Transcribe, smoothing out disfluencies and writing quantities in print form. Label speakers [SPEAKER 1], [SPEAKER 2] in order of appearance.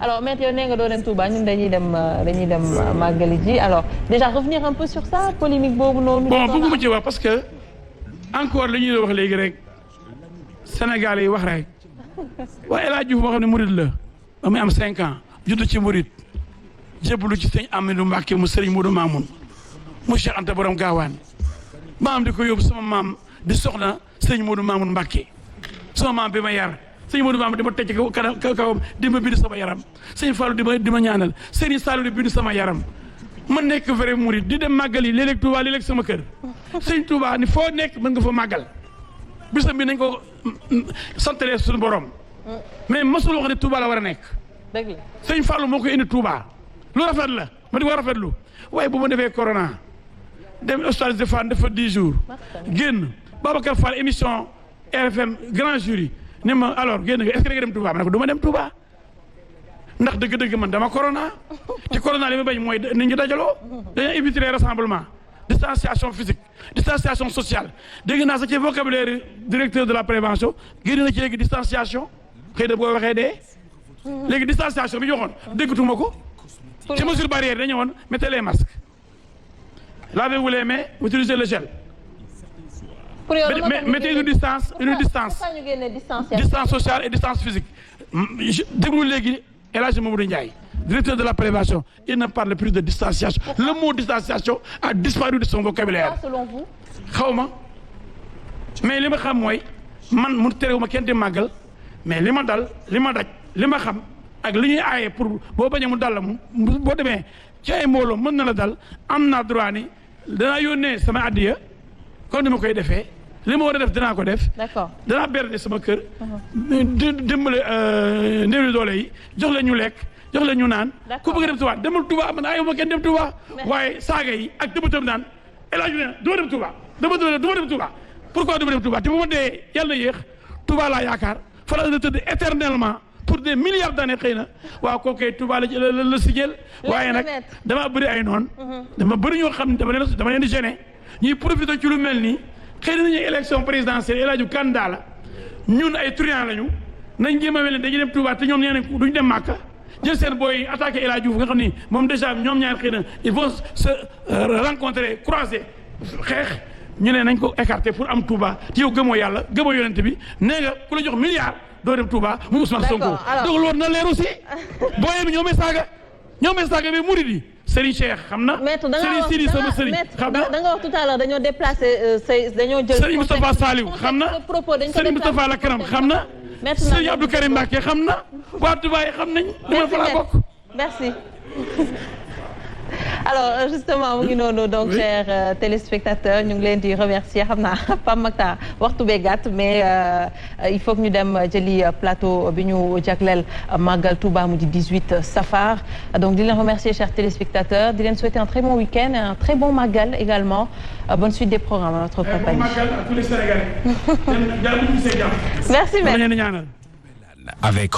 [SPEAKER 1] alors maître yow nee nga doo dem Touba ñun dañuy dem màggali ji alors déjà revenir un peu sur ça polémique boobu noonu.
[SPEAKER 2] bon bëgguma ci wax parce que encore li ñuy wax léegi rek Sénégal yi wax rek waaye El Hadj Diouf moo xam ne murid la ba muy am 5 ans judd ci murid jébbalu ci sëñ Amadou Mbacke mu sëriñ Modou Mamoun mu Cheikh Anta borom gaawaan maam di ko yóbbu sama maam di soxna sëñ Modou Mamoun Mbacke sama maam bi ma yar sëñ Modou Mamoun di ma tecc kawam di ma bind sama yaram sëñ Fallou di ma ñaanal sëriñ Sallou di bind sama yaram ma nekk vrai murid di dem màggal yi léeg-léeg Touba léeg-léeg sama kër sëñ Touba ni foo nekk mën nga fa màggal bisam bi nañ ko santalee suñu borom mais mosul wax ne Touba la war a nekk
[SPEAKER 1] dëgg la
[SPEAKER 2] sëñ Fallou moo koy indi Touba lu rafet la ma di ko rafetlu waaye bu ma defee corona dem hôpital de Fann dafa 10 jours génn Babacar Fall émission RFM grand jury ne ma alors génn nga est-ce que da nga dem Touba ma ne ko du ma dem Touba ndax dëgg-dëgg man dama corona ci corona li ma bañ mooy nit ñi dajaloo dañoo éviter les rassemblements distanciation physique distanciation sociale dégg naa sax ci vocabulaire directeur de la prévention génn na ci léegi distanciation xëy na boo waxee dee léegi distanciation bi ñu waxoon déggatuma ko ci mesure barrière dañu woon mettez les masques lavez-vous les mains utilisez le gel mettez une distance distance sociale et distance physique déglu léegi El Hadj Mamadou Ndiaye directeur de la prévention il ne parle plus de distanciation le mot distanciation a disparu de son vocabulaire
[SPEAKER 1] selon vous
[SPEAKER 2] xaw ma mais li ma xam mooy man mu terewuma kenn di màggal mais li ma dal li ma daj li ma xam ak li ñuy aaye pour boo bañee mu dal la mu boo demee ci ay mbooloo mën na la dal am naa droit ni danaa yónnee sama addiya kon ni ma koy defee li ma war a def dinaa ko def.
[SPEAKER 1] d'accord
[SPEAKER 2] danaa berne sama kër. dimbale néew doole yi jox leen ñu lekk jox leen ñu naan. ku bëgg a dem Touba demal Touba man ayuma kenn dem Touba. waaye saaga yi ak dëbëtam naan El Hadj ne du ma dem Touba du ma dem Touba pourquoi du ma dem Touba te bu ma dee yàlla na yéex Touba laa yaakaar fa la tëdd éternellement pour des milliards d'années xëy na waaw kooku kay Touba la si jël waaye nag dama bëri ay noon dama bëri ñoo xam ne dama leen di gêner ñuy profité ci lu mel nii xëy na nañu élection présidentielle El Hadj candidat la ñun ay truand lañu nañ jéem a mel ne dañuy dem Touba te ñoom nee nañ duñ dem Màkka jël seen booy attaqué El Hadj Diouf nga xam ni moom déjà ñoom ñaar xëy na ils vont se rencontrer croiser xeex ñu ne nañ ko écarter pour am Touba te yow gëmoo yàlla gëmoo yonent bi nee nga ku la jox milliard doo dem Touba mu Ousmane Sonko donc loolu na leer aussi booyee bi ñoo may saaga mais murid yi Serigne Cheikh xam na Serigne Sidi sama Serigne xam na
[SPEAKER 1] da nga wax tout à l'heure dañoo déplacé dañoo jël
[SPEAKER 2] Serigne Moustapha Saliou xam na Serigne Moustapha Lakaram xam na Serigne Abdou Karim Mbacké xam na waa Touba yi xam nañ dama fa la bokk
[SPEAKER 1] merci alors justement mu ngi noonu donc chers téléspectateurs ñu ngi leen di remercier xam naa Pape Makhtar waxtu bee gàtt mais il faut que ñu dem jëli plateau bi ñu jagleel Magal Touba mu di 18 Safar donc di leen remercier chers téléspectateurs di leen souhaiter un très bon week-end et un très bon Magal également bonne suite des programmes à notre compagnie.
[SPEAKER 2] Bon Magal à tous les Sénégalais. Merci.
[SPEAKER 3] Avec